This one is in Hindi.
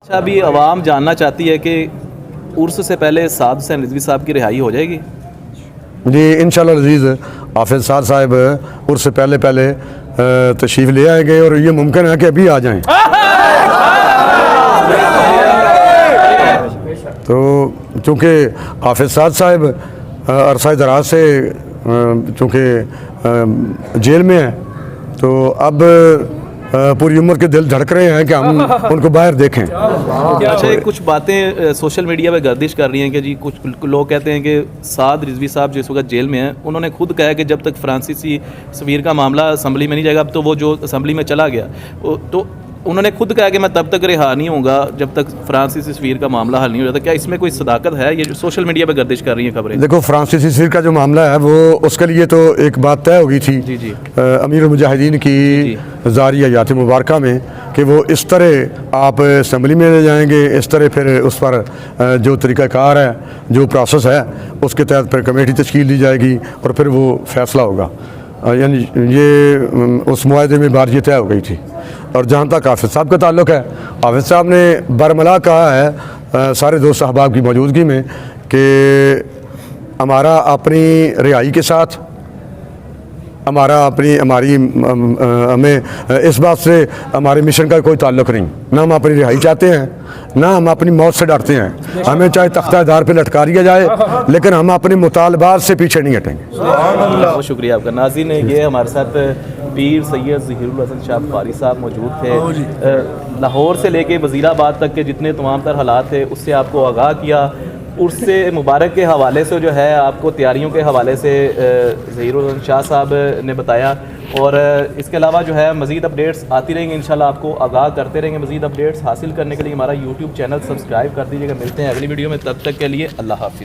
अच्छा, अभी आवाम जानना चाहती है कि उर्स से पहले साद हुसैन रिजवी साहब की रिहाई हो जाएगी? जी इंशाल्लाह अज़ीज़ हाफिज़ साद साहब उर्स से पहले तशरीफ़ ले आएंगे और ये मुमकिन है कि अभी आ जाएं। तो चूँकि हाफिज़ साद साहब अरसा दराज से चूँकि जेल में हैं तो अब पूरी उम्र के दिल धड़क रहे हैं कि हम उनको बाहर देखें। अच्छा, कुछ बातें सोशल मीडिया पे गर्दिश कर रही हैं कि जी कुछ लोग कहते हैं कि साद रिजवी साहब जिस वक्त जेल में हैं उन्होंने खुद कहा कि जब तक फ्रांसीसी सफ़ीर का मामला असम्बली में नहीं जाएगा, अब तो वो जो असम्बली में चला गया तो उन्होंने खुद कहा कि मैं तब तक रिहा नहीं होऊंगा जब तक फ्रांसीसी सफ़ीर का मामला हल नहीं हो जाता। क्या इसमें कोई सदाकत है? ये जो सोशल मीडिया पे गर्दिश कर रही हैं खबरें। देखो, फ्रांसीसी सफ़ीर का जो मामला है वो उसके लिए तो एक बात तय हो गई थी जी अमीर मुजाहिदीन की ज़ारी हयात मुबारक में कि वो इस तरह आप असम्बली में ले जाएंगे, इस तरह फिर उस पर जो तरीक़ाकार है, जो प्रोसेस है, उसके तहत फिर कमेटी तश्कील दी जाएगी और फिर वो फैसला होगा। यानी ये उस मुआहदे में बात ये तय हो गई थी। और जहाँ तक हाफिज़ साहब का ताल्लुक़ है, हाफिज़ साहब ने बरमला कहा है सारे दोस्त अहबाब की मौजूदगी में कि हमारा अपनी रिहाई के साथ हमें इस बात से हमारे मिशन का कोई ताल्लुक़ नहीं। ना हम अपनी रिहाई चाहते हैं, ना हम अपनी मौत से डरते हैं। हमें चाहे तख्तादार पे लटका दिया जाए लेकिन हम अपने मुतालबात से पीछे नहीं हटेंगे। बहुत शुक्रिया आपका। नाज़रीन, ये हमारे साथ पीर सैयद ज़हीरुल हसन शाह बुखारी साहब मौजूद थे। लाहौर से लेके वज़ीराबाद तक के जितने तमाम तर हालात थे उससे आपको आगाह किया। उर्स मुबारक के हवाले से जो है आपको तैयारियों के हवाले से ज़हीरुल हसन शाह साहब ने बताया। और इसके अलावा जो है मज़ीद अपडेट्स आती रहेंगी, इंशाल्लाह आपको आगाह करते रहेंगे। मज़ीद अपडेट्स हासिल करने के लिए हमारा यूट्यूब चैनल सब्सक्राइब कर दीजिएगा। मिलते हैं अगली वीडियो में, तब तक के लिए अल्लाह हाफ़िज़।